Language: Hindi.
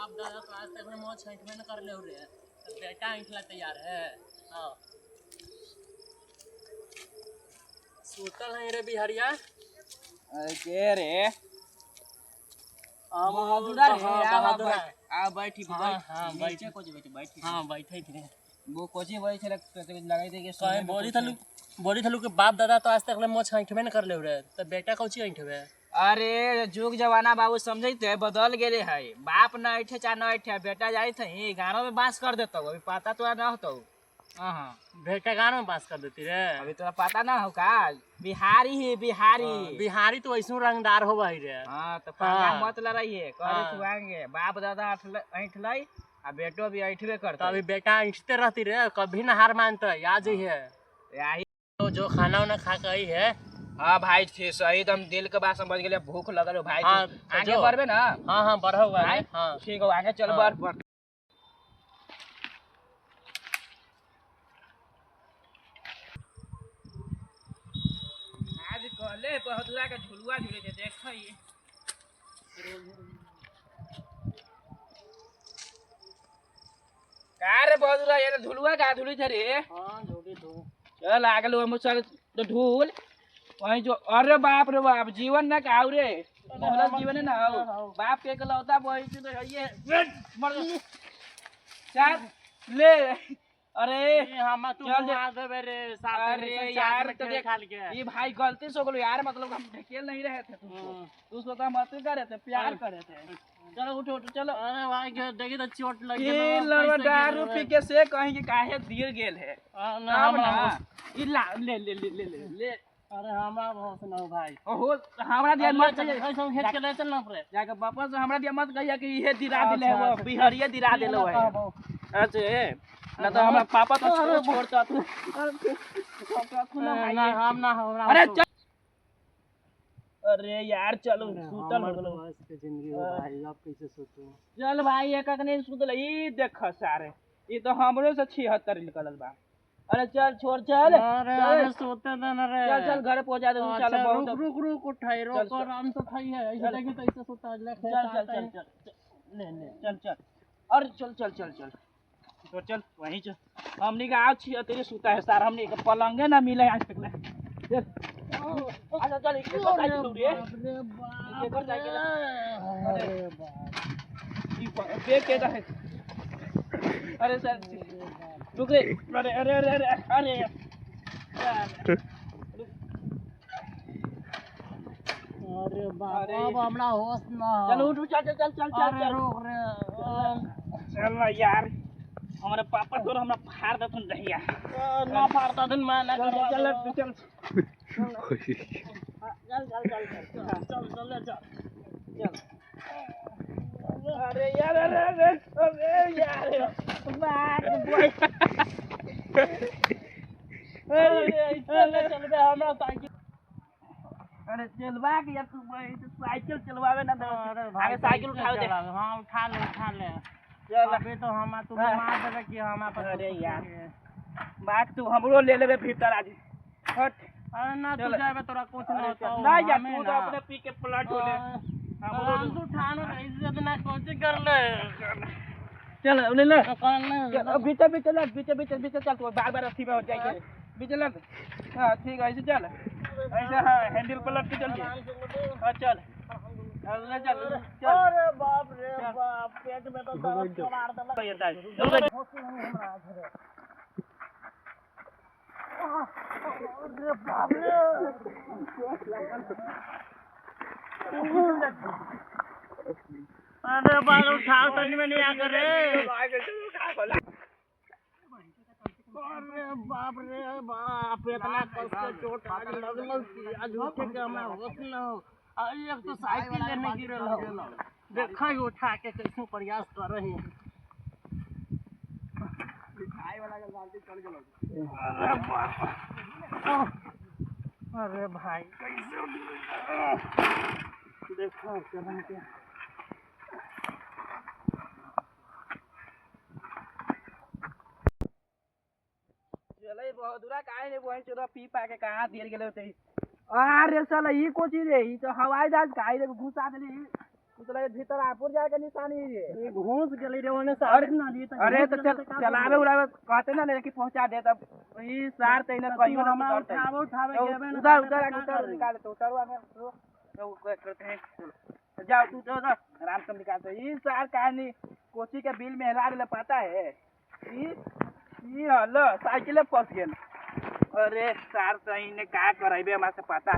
बाप दादा तो आज तक में मौज छठवें कर ले रे, तो बेटा इंठला तैयार है। हाँ सुतल है रे बिहारिया। अरे के रे बहादुरा रे, बहादुरा आ बैठी हाँ नीचे कोची बैठी हाँ बैठे थे। वो कोची बैठ छले लगाई दे के कहे बोली थलू के बाप दादा तो आज तक ले मौज छठवें कर ले रे, तो बेटा कौची ऐठवे। अरे जुग जमाना बाबू समझते बदल गेले है। बाप न ऐठे चाहे न ऐठे बेटा जाई थे गाँव में बांस कर देता अभी पता तो ना होता। हाँ बेटा गाँव में बात कर देती रे। अभी तोरा पता ना हो का बिहारी ही बिहारी बिहारी तो ऐसो रंगदार हो भाई रे। हाँ तो पंगा मत लड़ाइए करे छुआएंगे बाप दादा ऐठ लाई आ बेटो भी ऐठबे करता। अभी बेटा ऐठते रहती रे, कभी ना हार मानता याद ही है। यही तो जो खाना वाना खा के आई है। हाँ भाई थे सही एकदम दिल के बात समझ गए भूख लगल भाई। हाँ, आगे बढ़बे ना। हाँ हाँ बढ़ा हुआ है। हाँ ठीक है आगे चल बढ़। आज कहले बहदुरा के झुलुआ झूले थे देखो ये का रे बहदुरा ये झुलुआ का झूली थे रे। हाँ झूली धू चल आगे लो हम चल तो ढूल वहीं जो। अरे बाप रे बाप जीवन ना काऊ रे मोहलत जीवन है ना हो बाप के कलौता वही तो ये मर चल ले। अरे हम तू चल मार देबे रे साथ में। अरे यार तो देख खा के ये भाई गलती से हो गलो यार मतलब हम ढकेल नहीं रहे थे तुझको उसको तो हम मत कर रहे थे प्यार कर रहे थे। चलो उठो उठो चलो। अरे भाई देखी तो चोट लग ये गई। लड़वा दारू पी के से कहीं के काहे गिर गेल है ना ई ला ले ले ले ले ले ले। अरे हमरा बहुत ना हो भाई। ओहो हमरा दिया मत कहिए ऐसा खेत के ले चल ना पड़े जाके पापा से हमरा दिया मत कहिए कि ये दिरा दिले है बिहरिया दिरा देलो है। अच्छा ना तो हमरा पापा तो छोड़ता तू ना हम ना हमरा। अरे चल अरे यार चलो सुतल हो गलो के जिंदगी हो भाई अब कैसे सोचूं। चल भाई एक ने सुतल ई देख सारे ई तो हमरो से 76 निकलल बा। अरे चल छोड़ चल। अरे सोते दे ना रे। चल चल घर पहुंचा दे तू चल बहुत रुक उठाई रोक आराम से खाई है ऐसे देखी तो ऐसे सोता ले। चल चल चल चल ले ले चल चल। अरे चल चल चल चल तो चल वहीं चल हमनी का आज छी तेरे सुता है सार हमनी के पलंगे ना मिले आज तक ले। चल अच्छा चल एक साइकिल रे एक और साइकिल। अरे बाप ई देख के है। अरे सर रुक रे अरे अरे अरे अरे अरे अरे बाप अब हमरा होश ना। चल उठ चल चल चल चल चल रोक रे। चल यार हमारे पापा तो हमरा फाड़ देथुन दहिया ना फाड़ता दिन मैं ना चल चल चल चल। अरे यार अरे अरे अरे यार बात बोल अरे चल बे हमरा साइकिल। अरे चलवा के यार तू साइकिल चलवावे ना तो आगे साइकिल उठा दे। हां उठा ले चल अबे तो हम तू मार देबे कि हम पर। अरे यार बात तू हमरो ले लेबे भीतर आज हट। अरे ना तू जाबे तोरा कुछ ना होता ना यार तू तो अपने पी के पलट हो ले हमरो तू ठानो इज्जत ना कोची कर ले। चल ले ले कर भीतर भीतर लग भीतर चल तू बार बार अथी में हो जाएगा भीतर लग। हां ठीक है ऐसे चल ऐसे हां हैंडल पलट के चल हां चल ले चल चल। अरे बाप रे बाप पेट में तो दर्द मार देला। अरे बाप रे अरे बाल उठाओ तनी में नहीं आ कर रे। अरे बाप रे बाप इतना कष्ट चोट आज लगल कि आज उठे के हमरा होश ना हो। एक तो साइकिल लेने गिरल हो देखा ही उठा के कैसे प्रयास कर रही है। खाए वाला के बाल्टी चल गेल। अरे भाई कैसे देखो चलन के चले बहादुरा काहे ने वही चोरा पी पा के कहां दिल गेले होते। अरे साला ई कोची रे ई तो हवाई जहाज काहे रे घुसा देली तो लगे भीतर आपुर जाए का निशानी है ये। ये घूस गली रे ओने से हट ना ली अरे तो चल चलावे उड़ावे कहते ना लेकिन पहुंचा दे तब ई सार तइने कहियो ना उठावे उधर उधर उधर निकाल तो उतारो आगे तो करते हैं जाओ तू तो आराम से निकाल तो ई सार कहानी कोची के बिल में हिला ले पता है ई हल्लो साइकिल फंस गेल अरे सार तइने का करैबे हमरा से पता है।